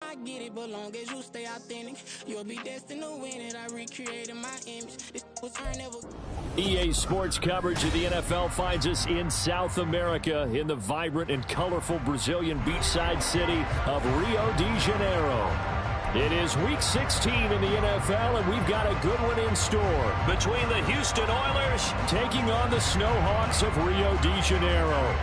I get it, but long as you stay authentic, you'll be destined to win it. I recreated my image. This was earned ever. EA Sports coverage of the NFL finds us in South America in the vibrant and colorful Brazilian beachside city of Rio de Janeiro. It is Week 16 in the NFL, and we've got a good one in store between the Houston Oilers taking on the Snowhawks of Rio de Janeiro.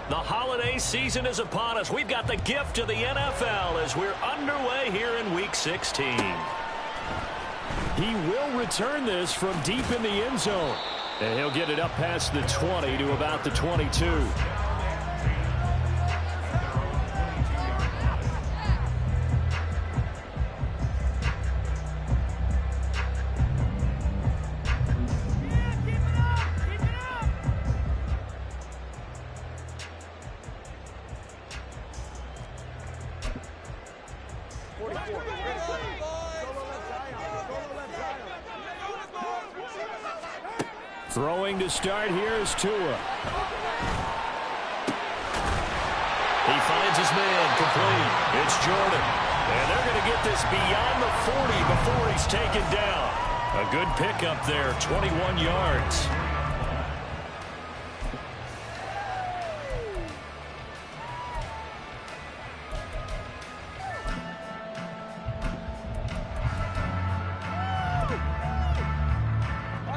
The holiday season is upon us. We've got the gift of the NFL as we're underway here in Week 16. He will return this from deep in the end zone. And he'll get it up past the 20 to about the 22. Throwing to start here is Tua. He finds his man complete. It's Jordan. And they're going to get this beyond the 40 before he's taken down. A good pickup there, 21 yards.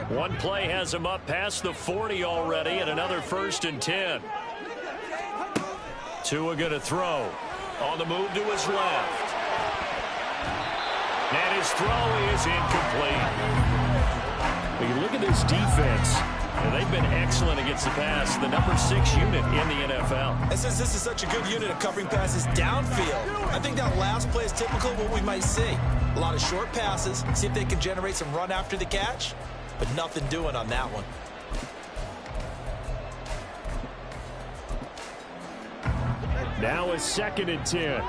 One play has him up past the 40 already, and another 1st and 10. Tua going to throw. On the move to his left. And his throw is incomplete. When you look at this defense, they've been excellent against the pass. The number 6 unit in the NFL. And since this is such a good unit of covering passes downfield, I think that last play is typical of what we might see. A lot of short passes, see if they can generate some run after the catch. But nothing doing on that one. Now a 2nd and 10.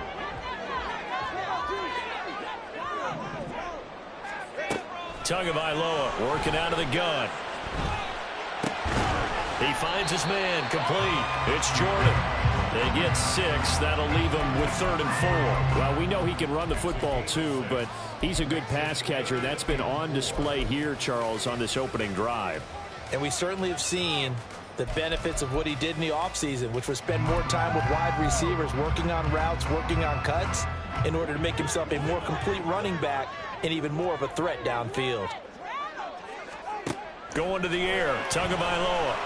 Tagovailoa working out of the gun. He finds his man complete. It's Jordan. They get 6. That'll leave him with 3rd and 4. Well, we know he can run the football too, but he's a good pass catcher. That's been on display here, Charles, on this opening drive. And we certainly have seen the benefits of what he did in the offseason, which was spend more time with wide receivers, working on routes, working on cuts, in order to make himself a more complete running back and even more of a threat downfield. Going to the air, Tagovailoa.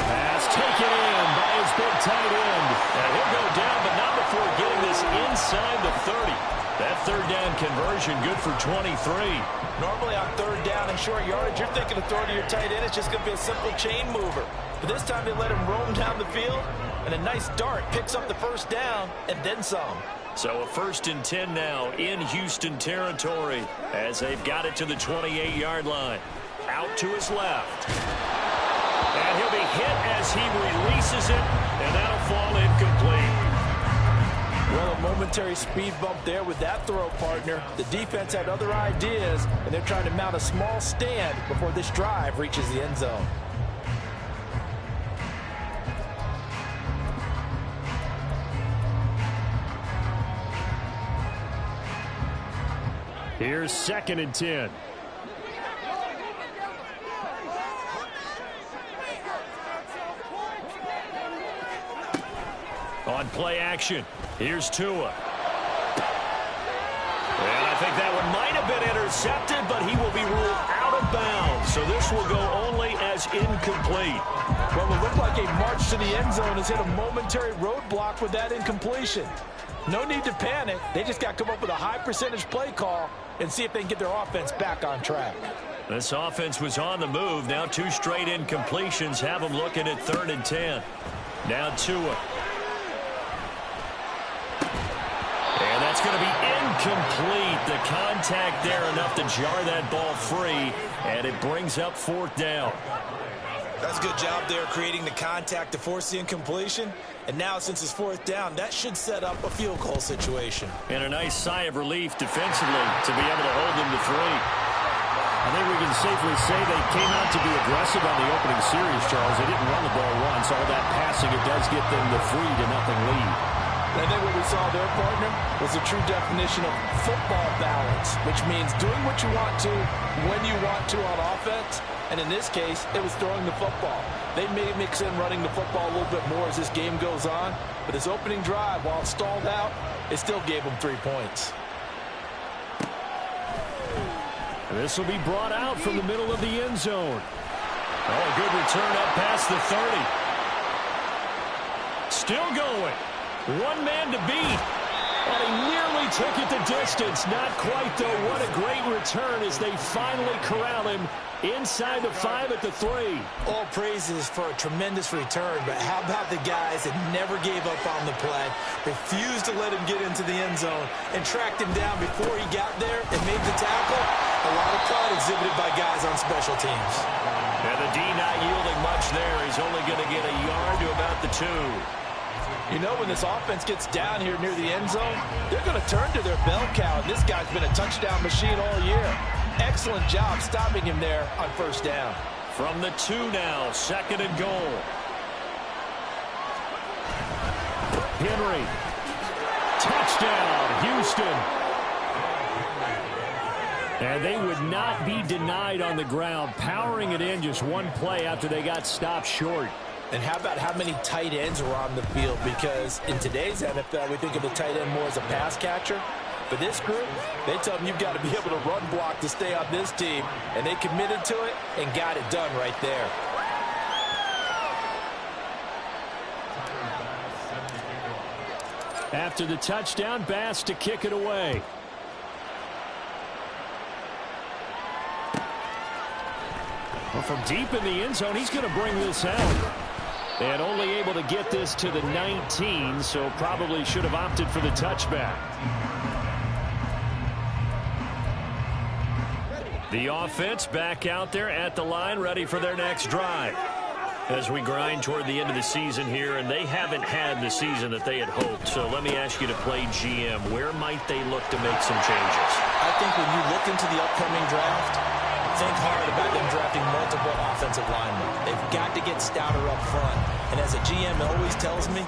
Pass taken in by his big tight end. And he'll go down, but not before getting this inside the 30. That 3rd down conversion good for 23. Normally on 3rd down and short yardage, you're thinking of throwing to your tight end. It's just going to be a simple chain mover. But this time they let him roam down the field, and a nice dart picks up the 1st down and then some. So a 1st and 10 now in Houston territory as they've got it to the 28-yard line. Out to his left. And he'll be hit as he releases it, and that'll fall incomplete. Well, a momentary speed bump there with that throw, partner. The defense had other ideas, and they're trying to mount a small stand before this drive reaches the end zone. Here's 2nd and 10. On play action, here's Tua. And I think that one might have been intercepted, but he will be ruled out of bounds. So this will go only as incomplete. Well, it looked like a march to the end zone has hit a momentary roadblock with that incompletion. No need to panic. They just got to come up with a high percentage play call and see if they can get their offense back on track. This offense was on the move. Now 2 straight incompletions have them looking at 3rd and 10. Now Tua. And that's going to be incomplete. The contact there enough to jar that ball free, and it brings up 4th down. That's a good job there creating the contact to force the incompletion. And now since it's 4th down, that should set up a field goal situation. And a nice sigh of relief defensively to be able to hold them to 3. I think we can safely say they came out to be aggressive on the opening series, Charles. They didn't run the ball once. All that passing, it does get them the 3-0 lead. I think what we saw their partner was a true definition of football balance, which means doing what you want to, when you want to on offense. And in this case, it was throwing the football. They may mix in running the football a little bit more as this game goes on. But his opening drive, while it stalled out, it still gave him 3 points. And this will be brought out from the middle of the end zone. Oh, a good return up past the 30. Still going. 1 man to beat. And he nearly took it the distance. Not quite, though. What a great return as they finally corral him inside the 5 at the 3. All praises for a tremendous return, but how about the guys that never gave up on the play, refused to let him get into the end zone, and tracked him down before he got there and made the tackle? A lot of pride exhibited by guys on special teams. And the D not yielding much there. He's only going to get a yard to about the 2. You know, when this offense gets down here near the end zone, they're going to turn to their bell cow, and this guy's been a touchdown machine all year. Excellent job stopping him there on 1st down. From the 2 now, 2nd and goal. Henry. Touchdown, Houston. And they would not be denied on the ground, powering it in just 1 play after they got stopped short. And how about how many tight ends were on the field? Because in today's NFL, we think of the tight end more as a pass catcher. But this group, they tell them you've got to be able to run block to stay on this team. And they committed to it and got it done right there. After the touchdown, Bass to kick it away. Well, from deep in the end zone, he's going to bring this out. And only able to get this to the 19, so probably should have opted for the touchback. The offense back out there at the line, ready for their next drive. As we grind toward the end of the season here, and they haven't had the season that they had hoped. So let me ask you to play GM. Where might they look to make some changes? I think when you look into the upcoming draft, think hard about them drafting multiple offensive linemen. They've got to get stouter up front. And as a GM always tells me,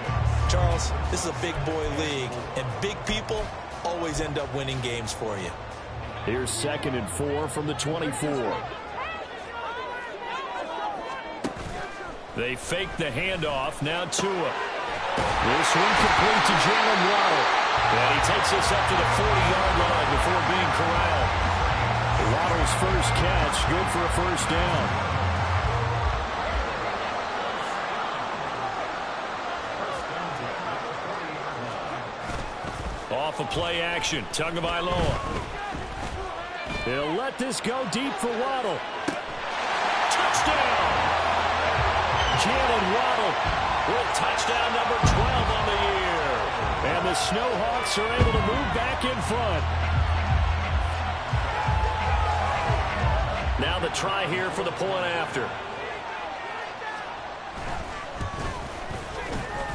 Charles, this is a big boy league, and big people always end up winning games for you. Here's 2nd and 4 from the 24. They fake the handoff. Now Tua. This one complete to Jalen Waddle. And he takes this up to the 40-yard line before being corralled. Waddle's first catch, good for a 1st down. Off of play action, Tagovailoa. They'll let this go deep for Waddle. Touchdown! Jalen Waddle with touchdown number 12 on the year. And the Snowhawks are able to move back in front. Now the try here for the point after.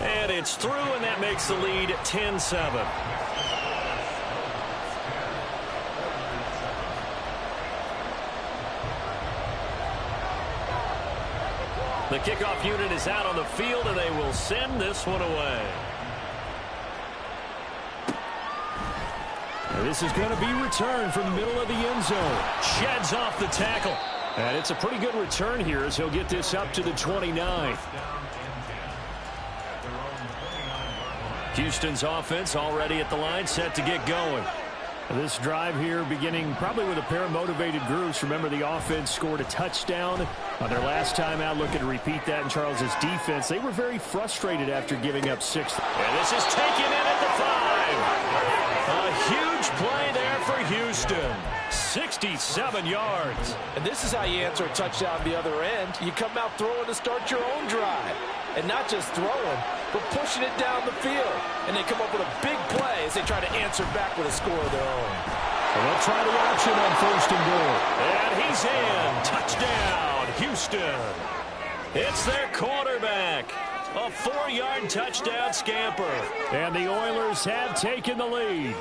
And it's through, and that makes the lead 10-7. The kickoff unit is out on the field, and they will send this one away. And this is going to be returned from the middle of the end zone. Sheds off the tackle. And it's a pretty good return here as he'll get this up to the 29. Houston's offense already at the line, set to get going. This drive here beginning probably with a pair of motivated groups. Remember, the offense scored a touchdown on their last time out. Looking to repeat that in Charles's defense. They were very frustrated after giving up 6. And this is taken in at the 5. A huge play there for Houston. 67 yards. And this is how you answer a touchdown the other end. You come out throwing to start your own drive. And not just throwing, for pushing it down the field. And they come up with a big play as they try to answer back with a score of their own. So they'll try the option on 1st and goal. And he's in. Touchdown, Houston. It's their quarterback. A 4-yard touchdown scamper. And the Oilers have taken the lead.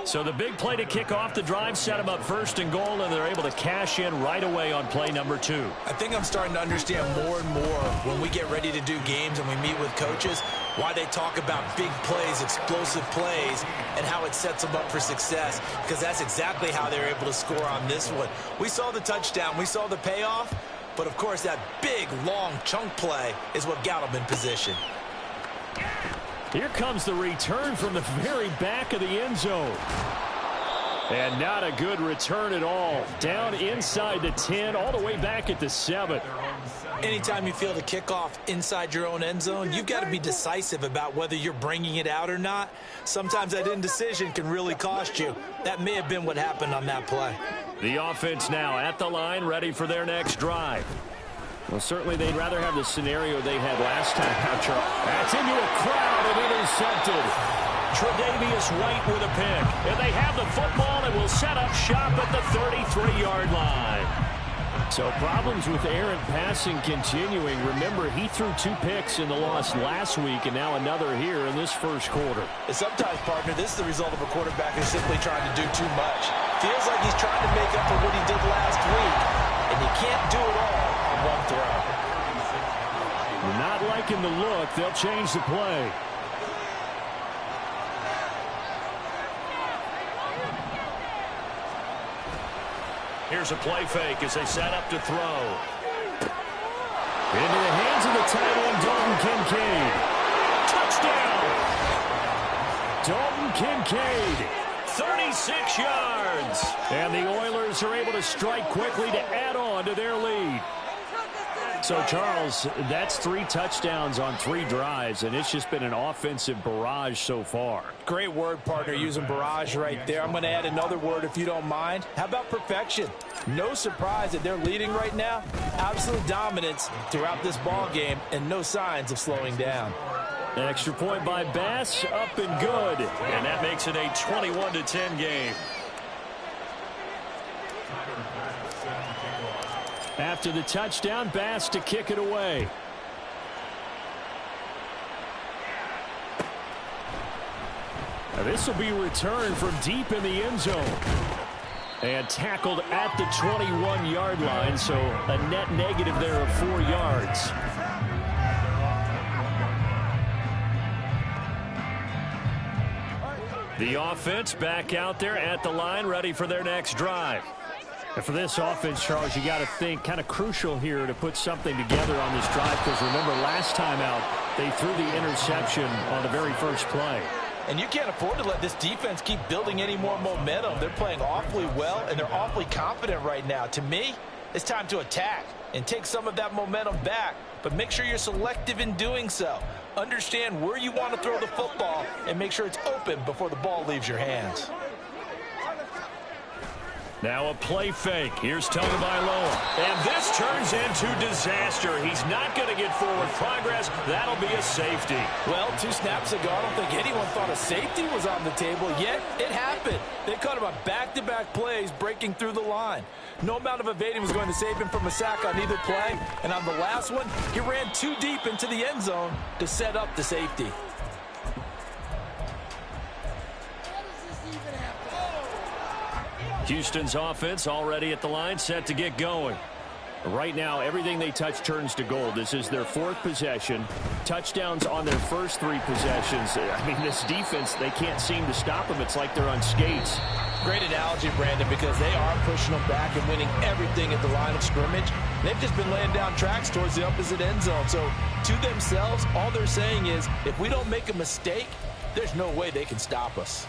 So the big play to kick off the drive set them up 1st and goal, and they're able to cash in right away on play number 2. I think I'm starting to understand more and more when we get ready to do games and we meet with coaches why they talk about big plays, explosive plays, and how it sets them up for success, because that's exactly how they're able to score on this one. We saw the touchdown. We saw the payoff. But, of course, that big, long chunk play is what got them in position. Here comes the return from the very back of the end zone. And not a good return at all. Down inside the 10, all the way back at the 7. Anytime you feel the kickoff inside your own end zone, you've got to be decisive about whether you're bringing it out or not. Sometimes that indecision can really cost you. That may have been what happened on that play. The offense now at the line, ready for their next drive. Well, certainly they'd rather have the scenario they had last time out, Charles. That's into a crowd and intercepted. Tre'Davious White with a pick. And they have the football and will set up shop at the 33-yard line. So problems with errant passing continuing. Remember, he threw 2 picks in the loss last week, and now another here in this first quarter. And sometimes, partner, this is the result of a quarterback who's simply trying to do too much. Feels like he's trying to make up for what he did last week, and you can't do it all on one throw. Not liking the look. They'll change the play. Here's a play fake as they set up to throw. Into the hands of the tight end, Dalton Kincaid. Touchdown! Dalton Kincaid, 36 yards. And the Oilers are able to strike quickly to add on to their lead. So, Charles, that's 3 touchdowns on 3 drives, and it's just been an offensive barrage so far. Great word, partner, using barrage right there. I'm going to add another word if you don't mind. How about perfection? No surprise that they're leading right now. Absolute dominance throughout this ball game and no signs of slowing down. An extra point by Bass, up and good. And that makes it a 21-10 game. After the touchdown, Bass to kick it away. Now this will be returned from deep in the end zone. And tackled at the 21-yard line, so a net negative there of 4 yards. The offense back out there at the line, ready for their next drive. And for this offense, Charles, you got to think kind of crucial here to put something together on this drive, because remember last time out they threw the interception on the very first play. And you can't afford to let this defense keep building any more momentum. They're playing awfully well, and they're awfully confident right now. To me, it's time to attack and take some of that momentum back, but make sure you're selective in doing so. Understand where you want to throw the football and make sure it's open before the ball leaves your hands. Now a play fake. Here's Tagovailoa. And this turns into disaster. He's not going to get forward progress. That'll be a safety. Well, 2 snaps ago, I don't think anyone thought a safety was on the table, yet it happened. They caught him on back-to-back plays breaking through the line. No amount of evading was going to save him from a sack on either play. And on the last one, he ran too deep into the end zone to set up the safety. Houston's offense already at the line, set to get going. Right now, everything they touch turns to gold. This is their 4th possession. Touchdowns on their first 3 possessions. I mean, this defense, they can't seem to stop them. It's like they're on skates. Great analogy, Brandon, because they are pushing them back and winning everything at the line of scrimmage. They've just been laying down tracks towards the opposite end zone. So, to themselves, all they're saying is, if we don't make a mistake, there's no way they can stop us.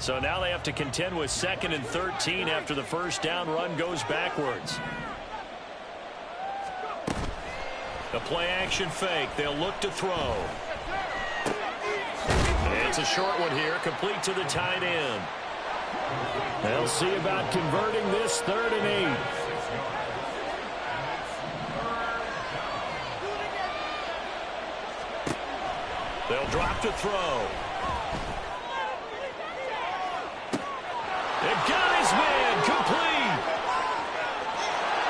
So now they have to contend with 2nd and 13 after the first down run goes backwards. The play action fake. They'll look to throw. It's a short one here, complete to the tight end. They'll see about converting this 3rd and 8. They'll drop to throw. It got his man complete.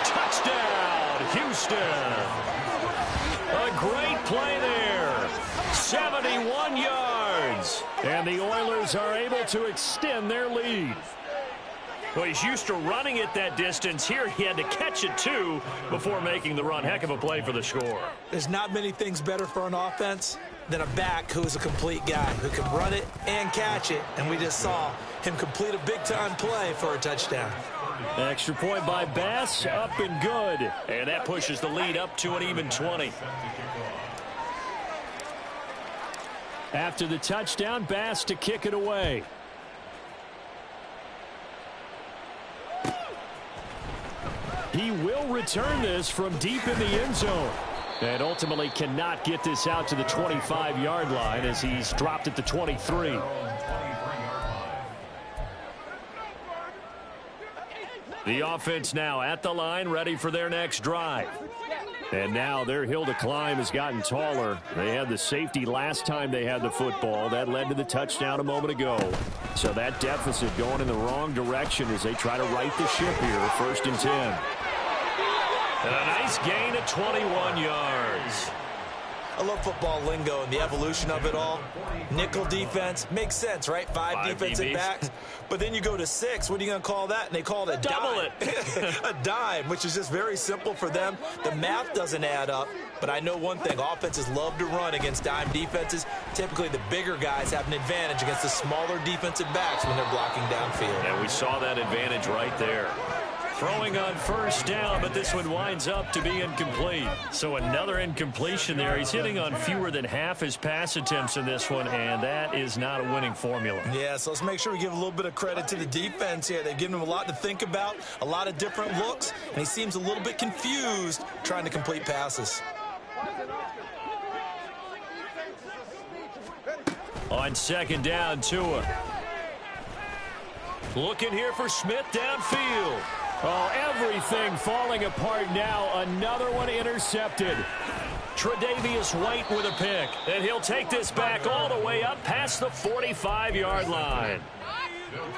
Touchdown, Houston. A great play there. 71 yards. And the Oilers are able to extend their lead. Well, he's used to running it that distance. Here he had to catch it, too, before making the run. Heck of a play for the score. There's not many things better for an offense than a back who is a complete guy, who can run it and catch it. And we just saw him complete a big-time play for a touchdown. Extra point by Bass, up and good. And that pushes the lead up to an even 20. After the touchdown, Bass to kick it away. He will return this from deep in the end zone. And ultimately cannot get this out to the 25-yard line as he's dropped at the 23. The offense now at the line, ready for their next drive. And now their hill to climb has gotten taller. They had the safety last time they had the football. That led to the touchdown a moment ago. So that deficit going in the wrong direction as they try to right the ship here. 1st and 10. And a nice gain of 21 yards. I love football lingo and the evolution of it all. Nickel defense makes sense, right? Five defensive DBs. backs. But then you go to 6. What are you going to call that? And they call it a Double dime. A dime, which is just very simple for them. The math doesn't add up. But I know one thing. Offenses love to run against dime defenses. Typically, the bigger guys have an advantage against the smaller defensive backs when they're blocking downfield. And we saw that advantage right there. Throwing on 1st down, but this one winds up to be incomplete. So another incompletion there. He's hitting on fewer than half his pass attempts in this one, and that is not a winning formula. Yeah, so let's make sure we give a little bit of credit to the defense here. They've given him a lot to think about, a lot of different looks, and he seems a little bit confused trying to complete passes. On 2nd down, Tua. Looking here for Smith downfield. Oh, everything falling apart now. Another one intercepted. Tre'Davious White with a pick. And he'll take this back all the way up past the 45-yard line.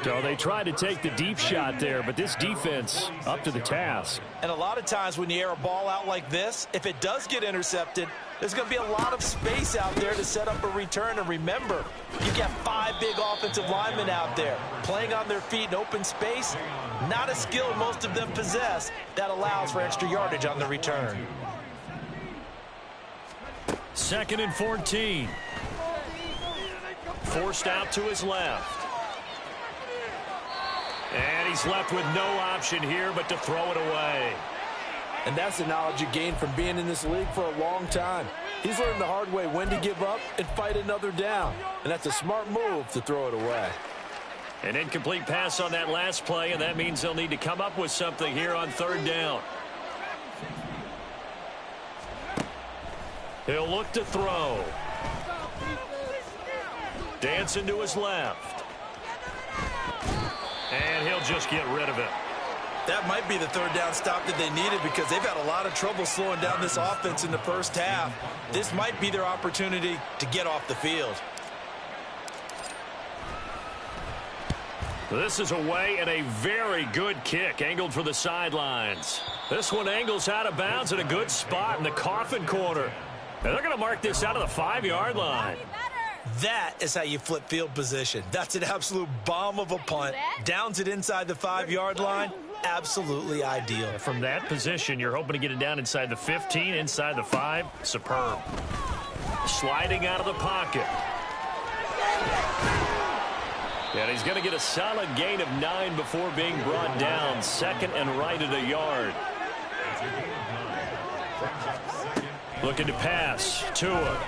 So they tried to take the deep shot there, but this defense up to the task. And a lot of times when you air a ball out like this, if it does get intercepted, there's going to be a lot of space out there to set up a return. And remember, you've got 5 big offensive linemen out there playing on their feet in open space. Not a skill most of them possess that allows for extra yardage on the return. 2nd and 14. Forced out to his left. And he's left with no option here but to throw it away. And that's the knowledge you gain from being in this league for a long time. He's learned the hard way when to give up and fight another down. And that's a smart move to throw it away. An incomplete pass on that last play, and that means they'll need to come up with something here on 3rd down. He'll look to throw. Dancing to his left. And he'll just get rid of it. That might be the 3rd down stop that they needed because they've had a lot of trouble slowing down this offense in the 1st half. This might be their opportunity to get off the field. This is away and a very good kick angled for the sidelines. This one angles out of bounds in a good spot in the coffin corner. And they're going to mark this out of the 5-yard line. That is how you flip field position. That's an absolute bomb of a punt. Downs it inside the 5-yard line. Absolutely ideal. From that position, you're hoping to get it down inside the 15, inside the 5. Superb. Sliding out of the pocket. And he's going to get a solid gain of 9 before being brought down. 2nd and right at a yard. Looking to pass. Tua.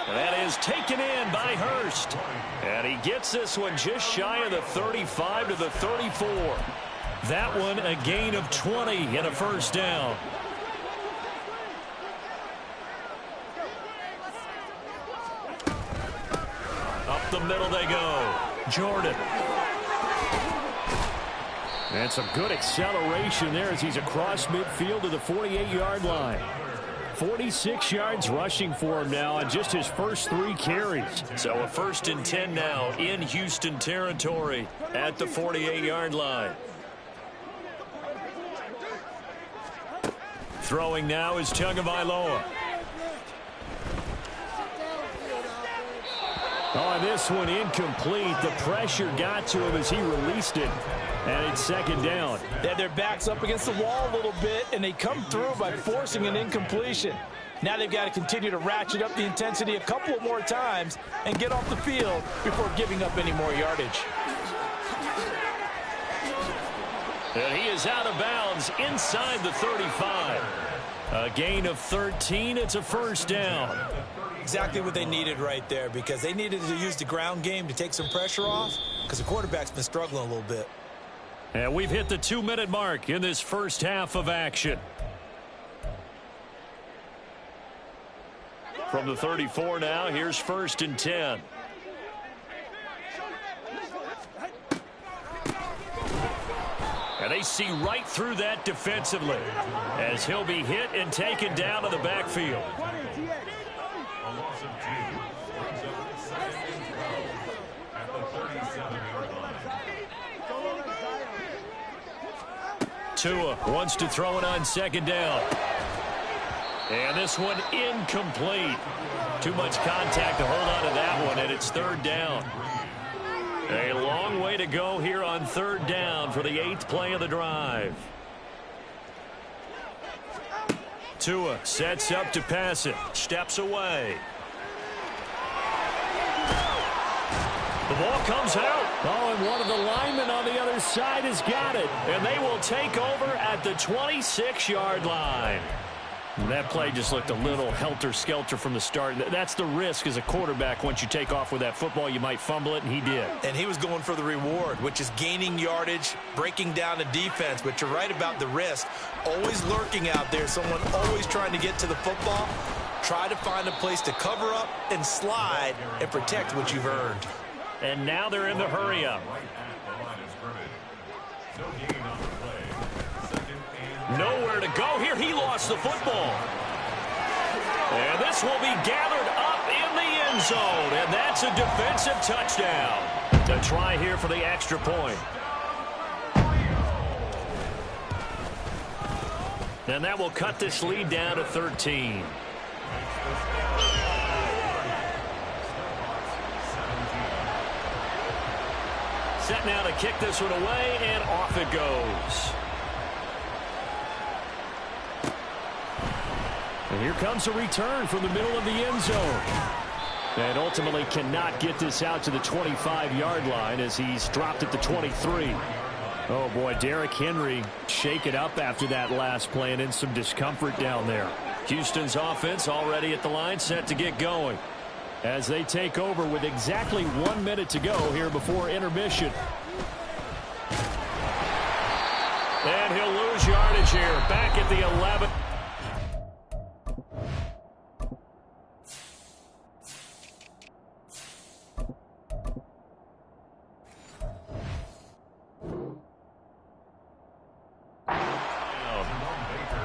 That is taken in by Hurst. And he gets this one just shy of the 35 to the 34. That one a gain of 20 and a 1st down. Up the middle they go. Jordan. And some good acceleration there as he's across midfield to the 48-yard line. 46 yards rushing for him now on just his first 3 carries. So a 1st and 10 now in Houston territory at the 48-yard line. Throwing now is Tagovailoa. Oh, this one incomplete. The pressure got to him as he released it. And it's 2nd down. They had their backs up against the wall a little bit, and they come through by forcing an incompletion. Now they've got to continue to ratchet up the intensity a couple of more times and get off the field before giving up any more yardage. And he is out of bounds inside the 35. A gain of 13. It's a 1st down. Exactly what they needed right there, because they needed to use the ground game to take some pressure off, because the quarterback's been struggling a little bit. And we've hit the 2-minute mark in this first half of action. From the 34 now, here's 1st and 10. And they see right through that defensively as he'll be hit and taken down to the backfield. Tua wants to throw it on 2nd down. And this one incomplete. Too much contact to hold on to that one, and it's 3rd down. A long way to go here on 3rd down for the 8th play of the drive. Tua sets up to pass it. Steps away. The ball comes out. Oh, and one of the linemen on the other side has got it. And they will take over at the 26-yard line. And that play just looked a little helter-skelter from the start. That's the risk as a quarterback. Once you take off with that football, you might fumble it, and he did. And he was going for the reward, which is gaining yardage, breaking down the defense. But you're right about the risk. Always lurking out there, someone always trying to get to the football. Try to find a place to cover up and slide and protect what you've earned. And now they're in the hurry-up. Nowhere to go here. He lost the football. And this will be gathered up in the end zone. And that's a defensive touchdown. A try here for the extra point. And that will cut this lead down to 13. Set now to kick this one away, and off it goes. And here comes a return from the middle of the end zone. And ultimately cannot get this out to the 25-yard line as he's dropped at the 23. Oh, boy, Derrick Henry shaken up after that last play and in some discomfort down there. Houston's offense already at the line, set to get going as they take over with exactly 1 minute to go here before intermission. And he'll lose yardage here, back at the 11.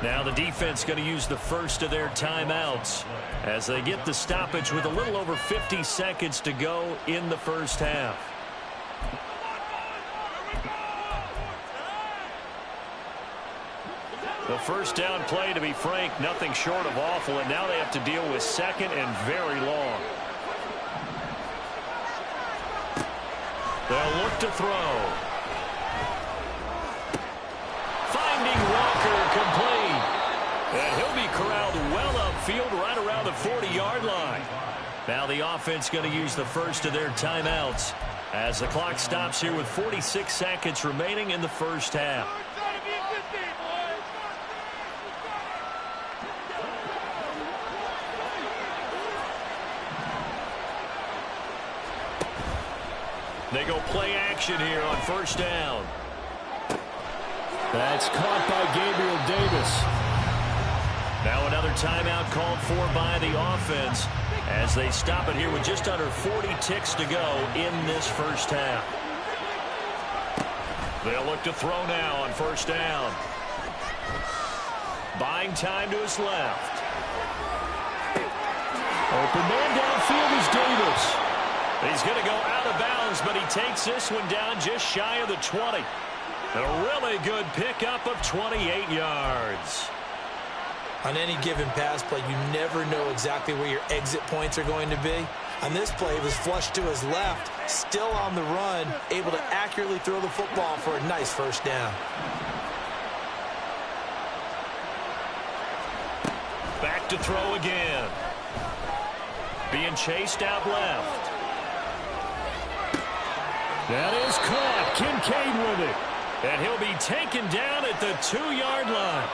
Now the defense going to use the first of their timeouts as they get the stoppage with a little over 50 seconds to go in the first half. The first down play, to be frank, nothing short of awful, and now they have to deal with 2nd and very long. They'll look to throw. Finding Walker complete. And he'll be corralled well upfield right around the 40-yard line. Now the offense going to use the first of their timeouts as the clock stops here with 46 seconds remaining in the first half. They go play action here on first down. That's caught by Gabriel Davis. Now another timeout called for by the offense as they stop it here with just under 40 ticks to go in this first half. They'll look to throw now on first down. Buying time to his left. Open man downfield is Davis. He's going to go out of bounds, but he takes this one down just shy of the 20. A really good pickup of 28 yards. On any given pass play, you never know exactly where your exit points are going to be. On this play, it was flushed to his left, still on the run, able to accurately throw the football for a nice first down. Back to throw again. Being chased out left. That is caught. Kincaid with it. And he'll be taken down at the 2-yard line.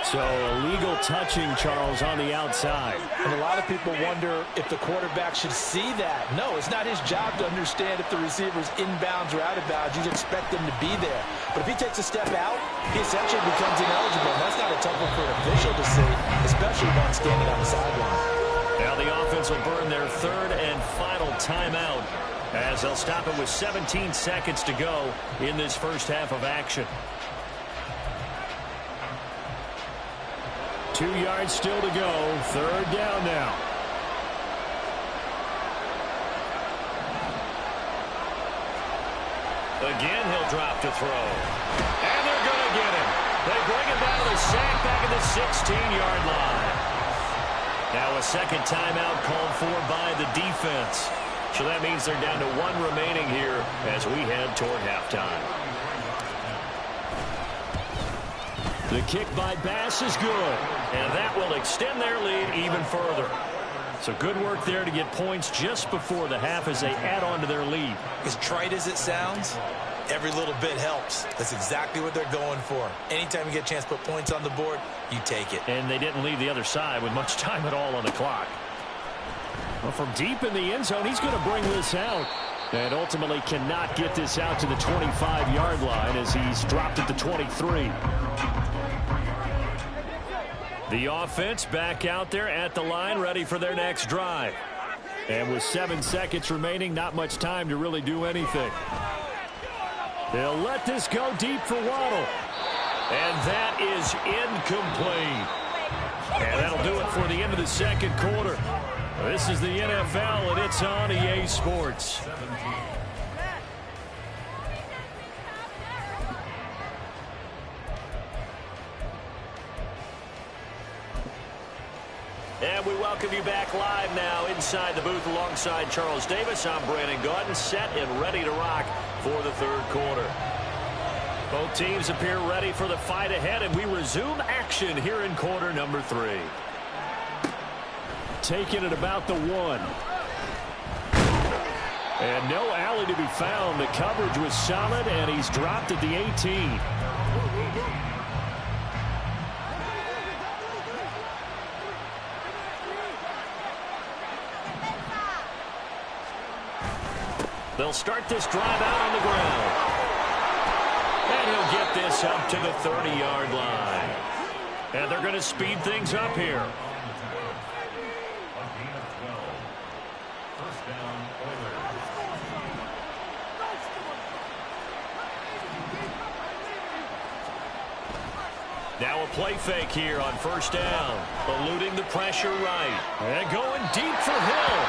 So illegal touching, Charles, on the outside. And a lot of people wonder if the quarterback should see that. No, it's not his job to understand if the receiver's inbounds or out of bounds. You'd expect him to be there. But if he takes a step out, he essentially becomes ineligible. And that's not a tough one for an official to see, especially one standing on the sideline. Now the offense will burn their third and final timeout as they'll stop it with 17 seconds to go in this first half of action. 2 yards still to go. Third down now. Again, he'll drop to throw. And they're going to get him. They bring him down to the sack back at the 16-yard line. Now a second timeout called for by the defense. So that means they're down to 1 remaining here as we head toward halftime. The kick by Bass is good. And that will extend their lead even further. So good work there to get points just before the half as they add on to their lead. As trite as it sounds, every little bit helps. That's exactly what they're going for. Anytime you get a chance to put points on the board, you take it. And they didn't leave the other side with much time at all on the clock. Well, from deep in the end zone, he's going to bring this out. And ultimately cannot get this out to the 25-yard line as he's dropped at the 23. The offense back out there at the line, ready for their next drive. And with 7 seconds remaining, not much time to really do anything. They'll let this go deep for Waddle. And that is incomplete. And that'll do it for the end of the second quarter. This is the NFL, and it's on EA Sports. And we welcome you back live now inside the booth alongside Charles Davis. I'm Brandon Gaudin, set and ready to rock for the third quarter. Both teams appear ready for the fight ahead, and we resume action here in quarter number 3. Taking it about the 1. And no alley to be found. The coverage was solid, and he's dropped at the 18. They'll start this drive out on the ground. And he'll get this up to the 30-yard line. And they're going to speed things up here. Now a play fake here on first down. Eluding the pressure right. And going deep for Hill.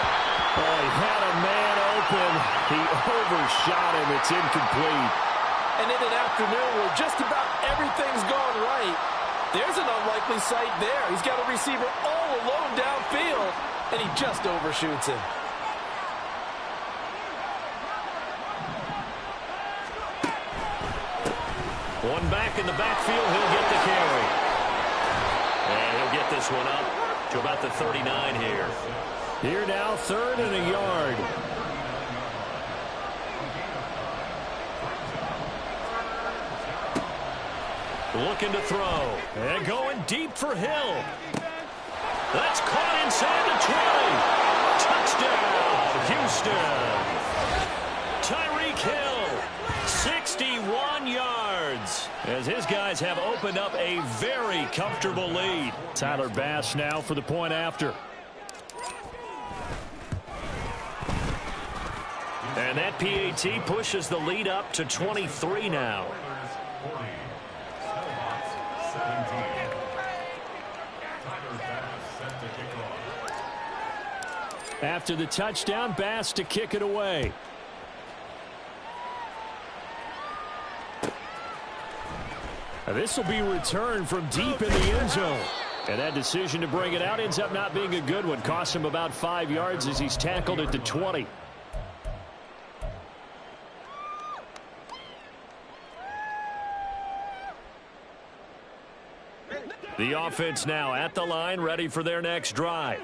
Oh, he had a man open. He overshot him. It's incomplete. And in an afternoon where just about everything's gone right, there's an unlikely sight there. He's got a receiver all alone downfield, and he just overshoots him. One back in the backfield, he'll get the carry. And he'll get this one up to about the 39 here. Here now, 3rd and a yard. Looking to throw. And going deep for Hill. That's caught inside the 20. Touchdown, Houston. Tyreek Hill, 61 yards. As his guys have opened up a very comfortable lead. Tyler Bass now for the point after. And And that PAT pushes the lead up to 23 now. After the touchdown, Bass to kick it away. This will be returned from deep in the end zone. And that decision to bring it out ends up not being a good one. Costs him about 5 yards as he's tackled at the 20. The offense now at the line, ready for their next drive.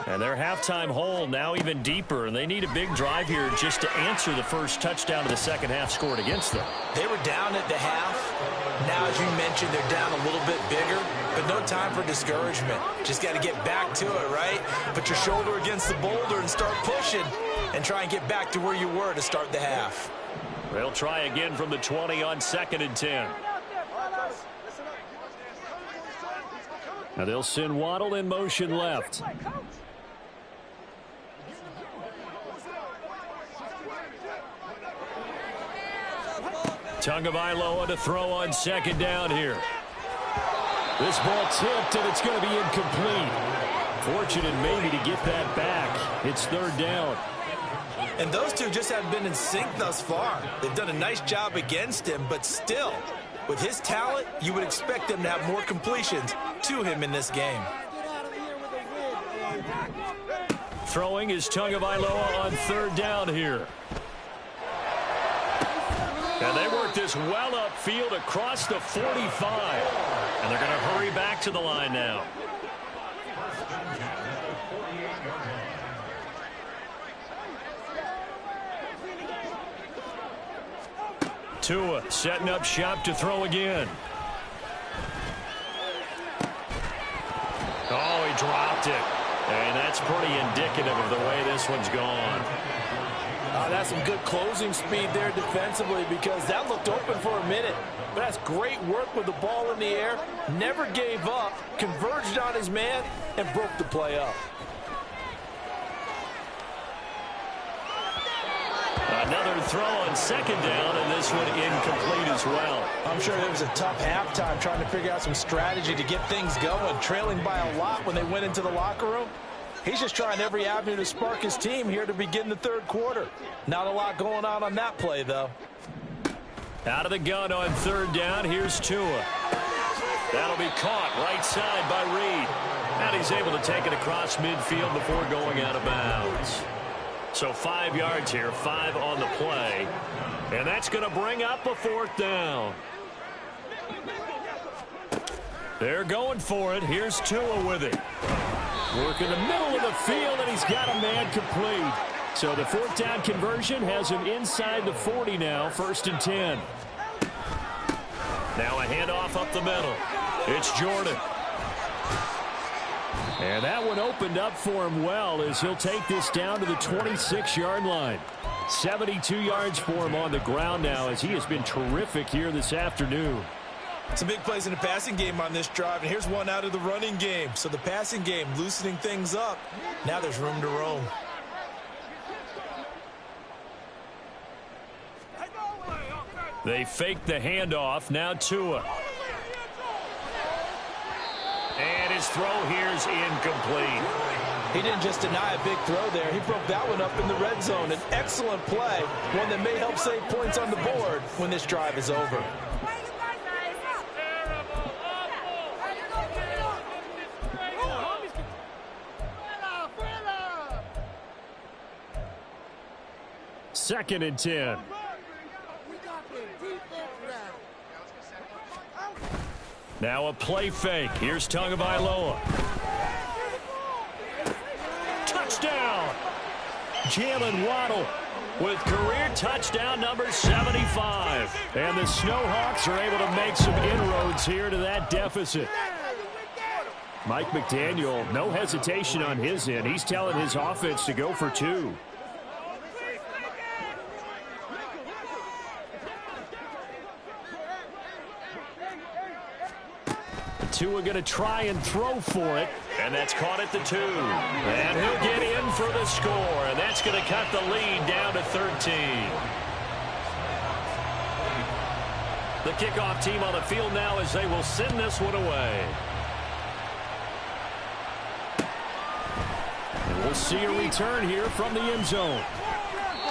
And their halftime hole now even deeper, and they need a big drive here just to answer the first touchdown of the second half scored against them. They were down at the half. Now, as you mentioned, they're down a little bit bigger, but no time for discouragement. Just got to get back to it, right? Put your shoulder against the boulder and start pushing and try and get back to where you were to start the half. They'll try again from the 20 on 2nd and 10. Now they'll send Waddle in motion left. Tagovailoa to throw on 2nd down here. This ball tipped, and it's going to be incomplete. Fortunate maybe to get that back. It's 3rd down. And those two just haven't been in sync thus far. They've done a nice job against him, but still, with his talent, you would expect them to have more completions to him in this game. Throwing is Tagovailoa on 3rd down here. And they work this well upfield across the 45. And they're going to hurry back to the line now. Tua setting up shop to throw again. Oh, he dropped it. And that's pretty indicative of the way this one's gone. That's some good closing speed there defensively, because that looked open for a minute. But that's great work with the ball in the air. Never gave up, converged on his man, and broke the play up. Another throw on 2nd down, and this one incomplete as well. I'm sure it was a tough halftime trying to figure out some strategy to get things going, trailing by a lot when they went into the locker room. He's just trying every avenue to spark his team here to begin the 3rd quarter. Not a lot going on that play, though. Out of the gun on 3rd down, here's Tua. That'll be caught right side by Reed. And he's able to take it across midfield before going out of bounds. So 5 yards here, 5 on the play. And that's going to bring up a 4th down. They're going for it. Here's Tua with it. Work in the middle of the field, and he's got a man complete. So the 4th down conversion has him inside the 40 now, 1st and 10. Now a handoff up the middle. It's Jordan. And that one opened up for him well as he'll take this down to the 26-yard line. 72 yards for him on the ground now as he has been terrific here this afternoon. Some big plays in the passing game on this drive, and here's one out of the running game. So the passing game loosening things up. Now there's room to roam. They fake the handoff. Now Tua. And his throw here is incomplete. He didn't just deny a big throw there. He broke that one up in the red zone. An excellent play, one that may help save points on the board when this drive is over. Second and 10. Now a play fake. Here's Tagovailoa. Touchdown! Jalen Waddle With career touchdown number 75. And the Snowhawks are able to make some inroads here to that deficit. Mike McDaniel, no hesitation on his end. He's telling his offense to go for 2. Tua going to try and throw for it. And that's caught at the 2. And he'll get in for the score, and that's going to cut the lead down to 13. The kickoff team on the field now as they will send this one away. And we'll see a return here from the end zone.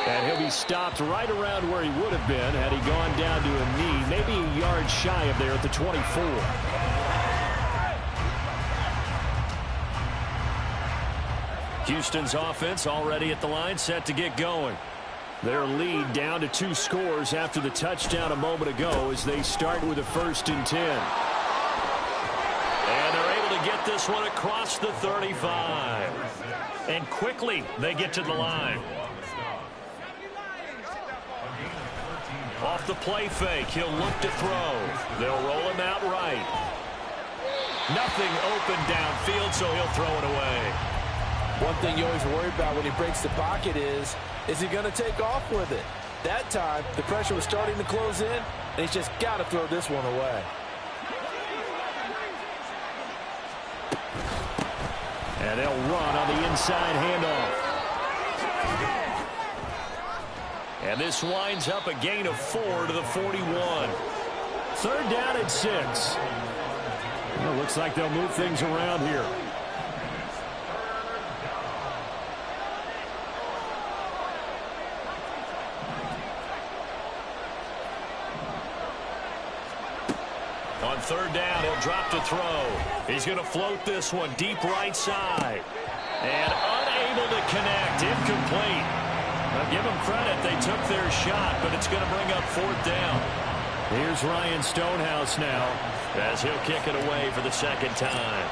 And he'll be stopped right around where he would have been had he gone down to a knee, maybe a yard shy of there at the 24. Houston's offense already at the line, set to get going. Their lead down to 2 scores after the touchdown a moment ago as they start with a 1st and 10. And they're able to get this one across the 35. And quickly they get to the line. Off the play fake, he'll look to throw. They'll roll him out right. Nothing open downfield, so he'll throw it away. One thing you always worry about when he breaks the pocket is he going to take off with it? That time, the pressure was starting to close in, and he's just got to throw this one away. And they'll run on the inside handoff. And this winds up a gain of 4 to the 41. 3rd down and 6. Well, looks like they'll move things around here. On 3rd down, he'll drop to throw. He's going to float this one deep right side. And unable to connect. Incomplete. Now give them credit. They took their shot, but it's going to bring up 4th down. Here's Ryan Stonehouse now as he'll kick it away for the 2nd time.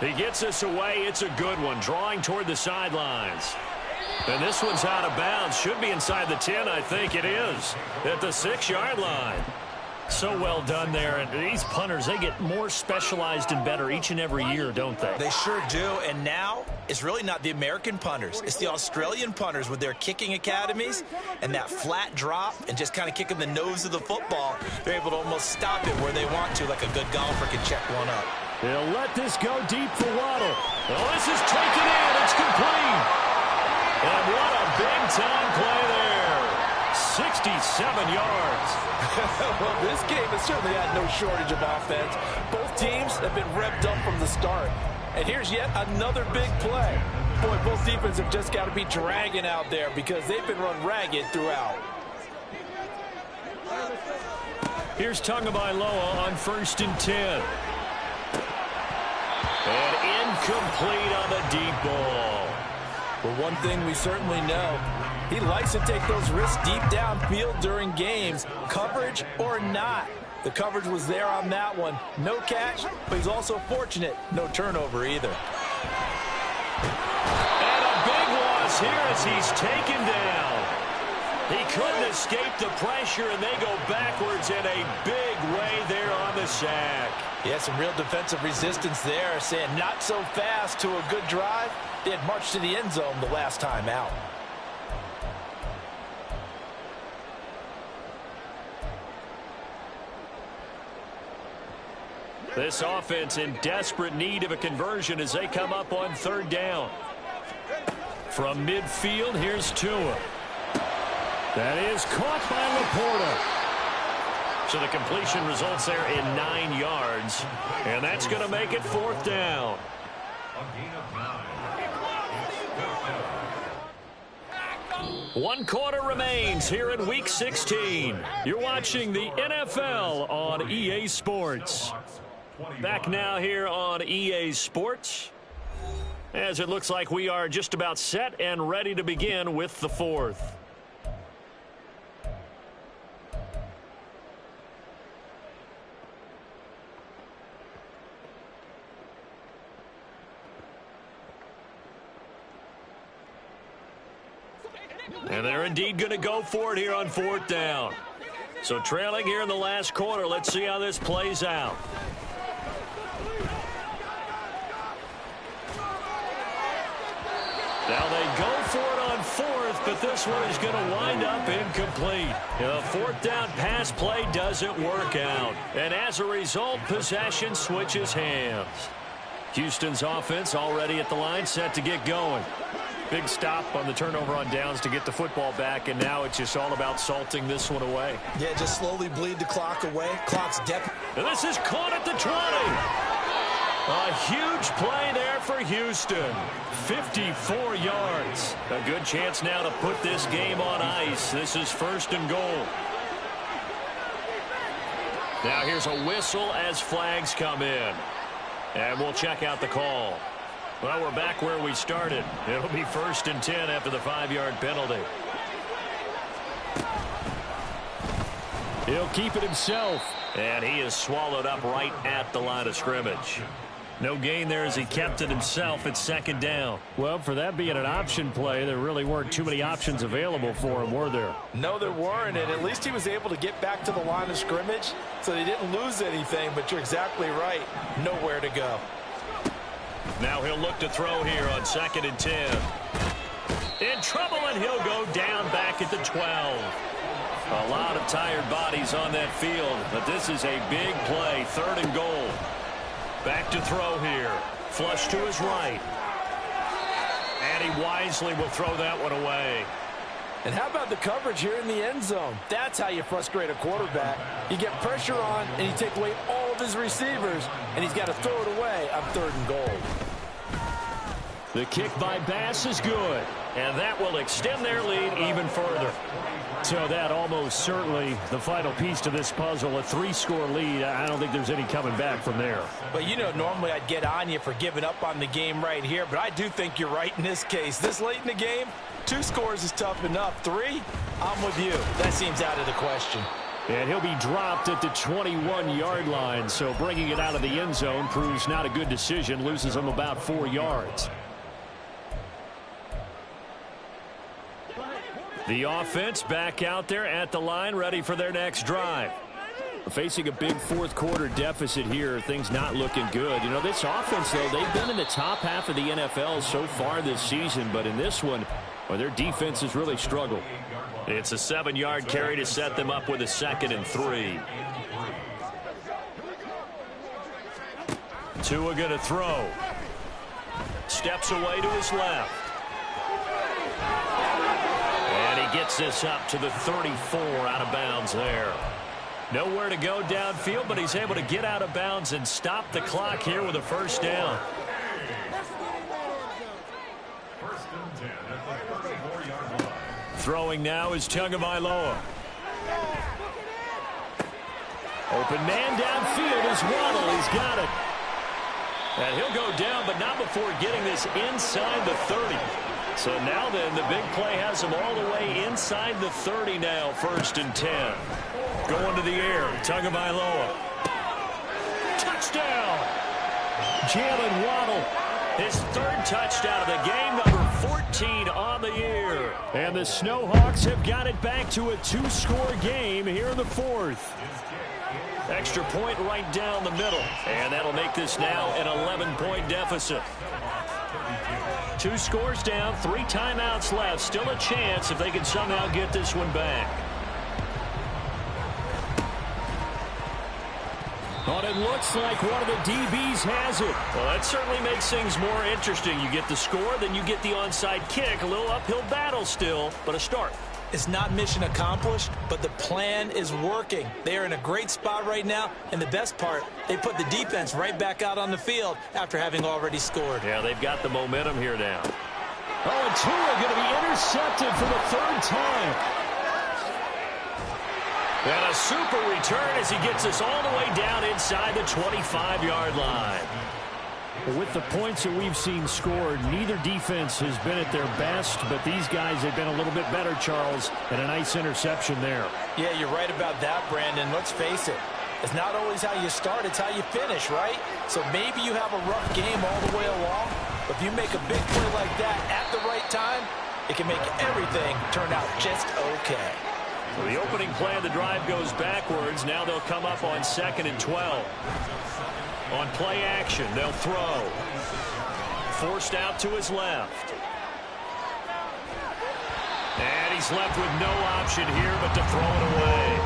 He gets this away. It's a good one. Drawing toward the sidelines. And this one's out of bounds. Should be inside the 10, I think it is. At the 6-yard line. So well done there. And these punters, they get more specialized and better each and every year, don't they? They sure do. And now it's really not the American punters. It's the Australian punters with their kicking academies and that flat drop and just kind of kicking the nose of the football. They're able to almost stop it where they want to, like a good golfer can check one up. They'll let this go deep for Waddle. Well, this is taken in. It's complete. And what a big-time play there. 67 yards. Well, this game has certainly had no shortage of offense. Both teams have been revved up from the start. And here's yet another big play. Boy, both defenses have just got to be dragging out there because they've been run ragged throughout. Here's Tagovailoa on 1st and 10. And incomplete on the deep ball. Well, one thing we certainly know, he likes to take those risks deep downfield during games, coverage or not. The coverage was there on that one. No catch, but he's also fortunate. No turnover either. And a big loss here as he's taken down. He couldn't escape the pressure, and they go backwards in a big way there on the sack. Yeah, some real defensive resistance there, saying not so fast to a good drive. They had marched to the end zone the last time out. This offense in desperate need of a conversion as they come up on 3rd down. From midfield, here's Tua. That is caught by Laporta. So the completion results there in 9 yards. And that's going to make it 4th down. One quarter remains here in Week 16. You're watching the NFL on EA Sports. Back now here on EA Sports, as it looks like we are just about set and ready to begin with the 4th. And they're indeed going to go for it here on 4th down. So trailing here in the last quarter. Let's see how this plays out. Now they go for it on 4th, but this one is going to wind up incomplete. The 4th down pass play doesn't work out. And as a result, possession switches hands. Houston's offense already at the line, set to get going. Big stop on the turnover on downs to get the football back, and now it's just all about salting this one away. Yeah, just slowly bleed the clock away. Clock's definitely. And this is caught at the 20. A huge play there for Houston. 54 yards. A good chance now to put this game on ice. This is 1st and goal. Now here's a whistle as flags come in. And we'll check out the call. Well, we're back where we started. It'll be 1st and 10 after the 5-yard penalty. He'll keep it himself. And he is swallowed up right at the line of scrimmage. No gain there as he kept it himself at 2nd down. Well, for that being an option play, there really weren't too many options available for him, were there? No, there weren't, and at least he was able to get back to the line of scrimmage, so they didn't lose anything, but you're exactly right. Nowhere to go. Now he'll look to throw here on 2nd and 10. In trouble, and he'll go down back at the 12. A lot of tired bodies on that field, but this is a big play, 3rd and goal. Back to throw here. Flush to his right. And he wisely will throw that one away. And how about the coverage here in the end zone? That's how you frustrate a quarterback. You get pressure on, and you take away all of his receivers, and he's got to throw it away on 3rd and goal. The kick by Bass is good, and that will extend their lead even further. So that almost certainly the final piece to this puzzle, a 3-score lead. I don't think there's any coming back from there. But, you know, normally I'd get on you for giving up on the game right here, but I do think you're right in this case. This late in the game, 2 scores is tough enough. 3, I'm with you. That seems out of the question. And he'll be dropped at the 21-yard line, so bringing it out of the end zone proves not a good decision, loses him about 4 yards. The offense back out there at the line, ready for their next drive. Facing a big 4th quarter deficit here, things not looking good. You know, this offense, though, they've been in the top half of the NFL so far this season, but in this one, well, their defense has really struggled. It's a 7-yard carry to set them up with a 2nd and 3. Tua going to throw. Steps away to his left. Gets this up to the 34, out of bounds there. Nowhere to go downfield, but he's able to get out of bounds and stop the clock here with a 1st down. Throwing now is Tagovailoa. Open man downfield is Waddle. He's got it. And he'll go down, but not before getting this inside the 30. So now then, the big play has him all the way inside the 30 now, 1st and 10. Going to the air, Tagovailoa. Touchdown! Jalen Waddle, his 3rd touchdown of the game, number 14 on the year. And the Snowhawks have got it back to a 2-score game here in the 4th. Extra point right down the middle, and that'll make this now an 11-point deficit. 2 scores down, 3 timeouts left. Still a chance if they can somehow get this one back. But it looks like one of the DBs has it. Well, that certainly makes things more interesting. You get the score, then you get the onside kick. A little uphill battle still, but a start. It's not mission accomplished, but the plan is working. They are in a great spot right now, and the best part, they put the defense right back out on the field after having already scored. Yeah, they've got the momentum here now. Oh, and Tua going to be intercepted for the 3rd time. And a super return as he gets us all the way down inside the 25-yard line. With the points that we've seen scored, neither defense has been at their best, but these guys have been a little bit better, Charles, and a nice interception there. Yeah, you're right about that, Brandon. Let's face it. It's not always how you start, it's how you finish, right? So maybe you have a rough game all the way along, but if you make a big play like that at the right time, it can make everything turn out just okay. So the opening play of the drive goes backwards. Now they'll come up on 2nd and 12. On play action, they'll throw. Forced out to his left. And he's left with no option here but to throw it away.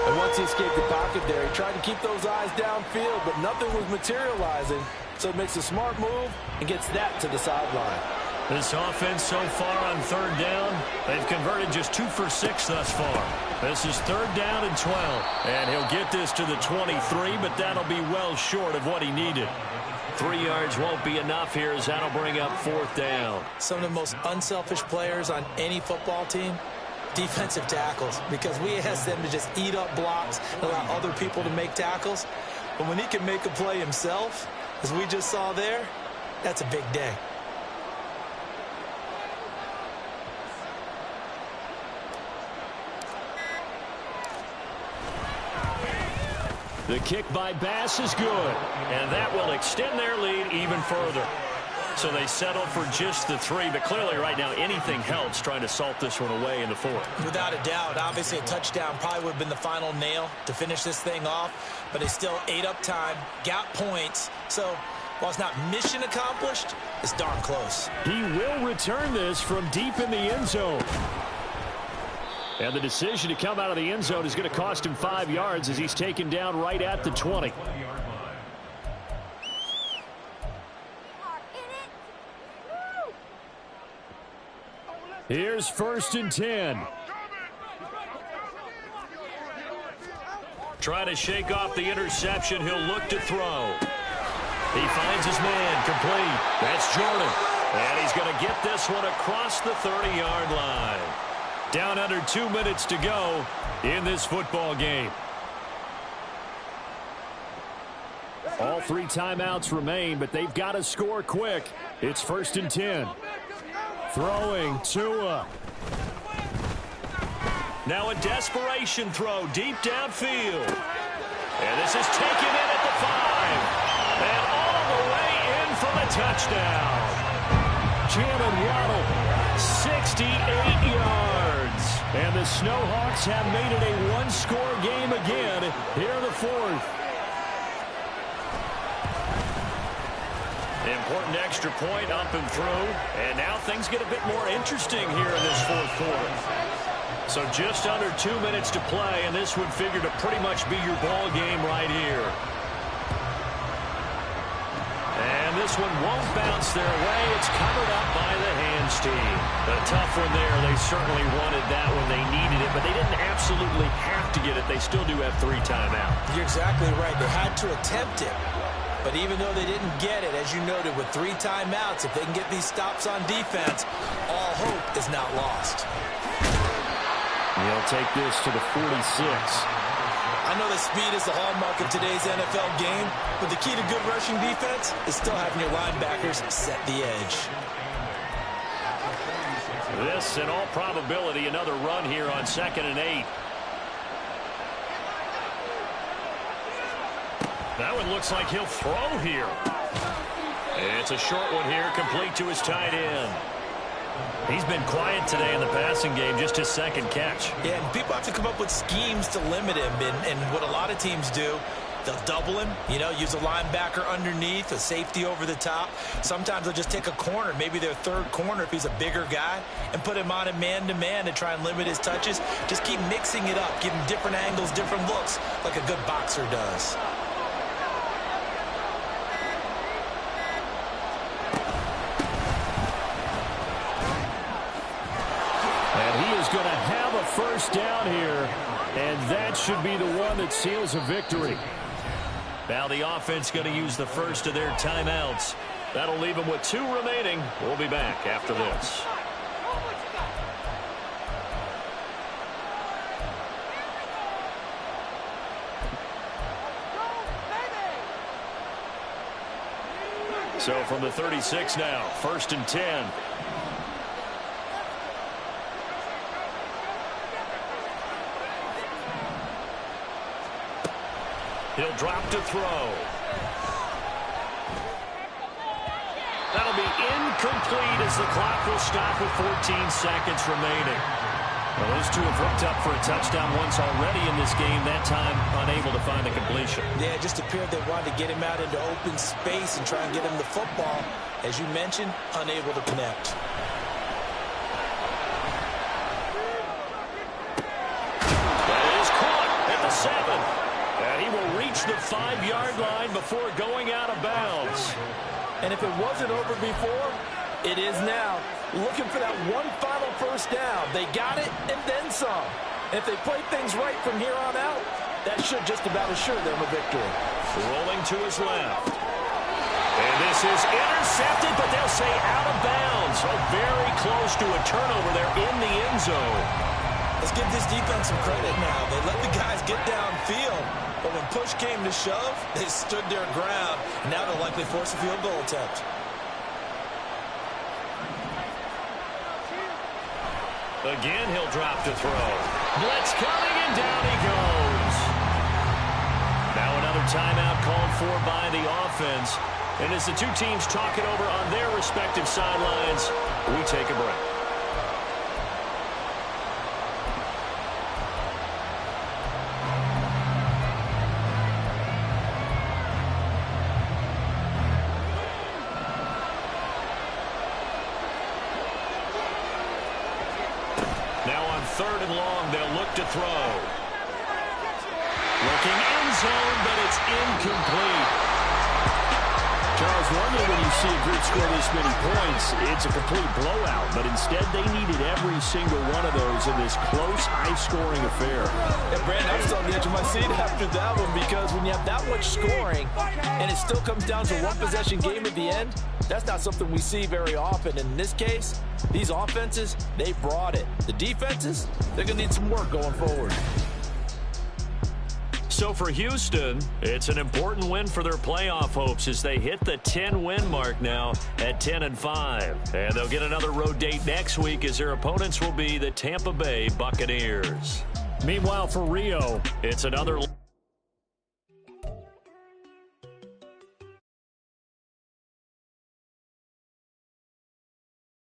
And once he escaped the pocket there, he tried to keep those eyes downfield, but nothing was materializing. So he makes a smart move and gets that to the sideline. This offense so far on third down, they've converted just 2 for 6 thus far. This is third down and 12. And he'll get this to the 23, but that'll be well short of what he needed. 3 yards won't be enough here as that'll bring up fourth down. Some of the most unselfish players on any football team, defensive tackles, because we ask them to just eat up blocks and allow other people to make tackles. But when he can make a play himself, as we just saw there, that's a big day. The kick by Bass is good, and that will extend their lead even further. So they settle for just the 3, but clearly right now anything helps trying to salt this one away in the fourth. Without a doubt, obviously a touchdown probably would have been the final nail to finish this thing off, but they still ate up time, got points. So while it's not mission accomplished, it's darn close. He will return this from deep in the end zone. And the decision to come out of the end zone is going to cost him 5 yards as he's taken down right at the 20. Here's 1st and 10. Trying to shake off the interception. He'll look to throw. He finds his man complete. That's Jordan. And he's going to get this one across the 30-yard line. Down under 2 minutes to go in this football game. All 3 timeouts remain, but they've got to score quick. It's 1st and 10. Throwing Tua. Now a desperation throw deep downfield. And this is taken in at the 5. And all the way in for the touchdown. Jalen Waddle, 68 yards. And the Snowhawks have made it a one-score game again here in the fourth. Important extra point up and through. And now things get a bit more interesting here in this fourth quarter. So just under 2 minutes to play, and this would figure to pretty much be your ball game right here. And this one won't bounce their way. It's covered up by the hands team. A tough one there. They certainly wanted that when they needed it, but they didn't absolutely have to get it. They still do have 3 timeouts. You're exactly right. They had to attempt it. But even though they didn't get it, as you noted, with 3 timeouts, if they can get these stops on defense, all hope is not lost. He'll take this to the 46. I know that speed is the hallmark of today's NFL game, but the key to good rushing defense is still having your linebackers set the edge. This, in all probability, another run here on 2nd and 8. That one looks like he'll throw here. It's a short one here, complete to his tight end. He's been quiet today in the passing game, just his 2nd catch. Yeah, and people have to come up with schemes to limit him, and what a lot of teams do, they'll double him, use a linebacker underneath, a safety over the top. Sometimes they'll just take a corner, maybe their 3rd corner if he's a bigger guy, and put him on a man-to-man to try and limit his touches. Just keep mixing it up, give him different angles, different looks, like a good boxer does. Going to have a first down here, and that should be the one that seals a victory. Now the offense going to use the first of their timeouts. That'll leave them with 2 remaining. We'll be back after this. So from the 36 now, 1st and 10. He'll drop to throw. That'll be incomplete as the clock will stop with 14 seconds remaining. Well, those 2 have hooked up for a touchdown once already in this game, that time unable to find the completion. Yeah, it just appeared they wanted to get him out into open space and try and get him the football. As you mentioned, unable to connect. reach the 5-yard line before going out of bounds. And if it wasn't over before, it is now. Looking for that one final first down. They got it and then some. And if they play things right from here on out, that should just about assure them a victory. Rolling to his left. And this is intercepted, but they'll say out of bounds. So very close to a turnover there in the end zone. Let's give this defense some credit now. They let the guys get downfield, but when push came to shove, they stood their ground. Now they'll likely force a field goal attempt. Again, he'll drop to throw. Blitz coming, and down he goes. Now another timeout called for by the offense. And as the two teams talk it over on their respective sidelines, we take a break. Now on 3rd and long, they'll look to throw. Looking end zone, but it's incomplete. Charles, normally when you see a group score this many points, it's a complete blowout. But instead, they needed every single one of those in this close, high-scoring affair. Yeah, Brandon, I was on the edge of my seat after that one because when you have that much scoring and it still comes down to one possession game at the end, that's not something we see very often. In this case, these offenses, they brought it. The defenses, they're going to need some work going forward. So for Houston, it's an important win for their playoff hopes as they hit the 10-win mark now at 10-5. And they'll get another road date next week as their opponents will be the Tampa Bay Buccaneers. Meanwhile, for Rio, it's another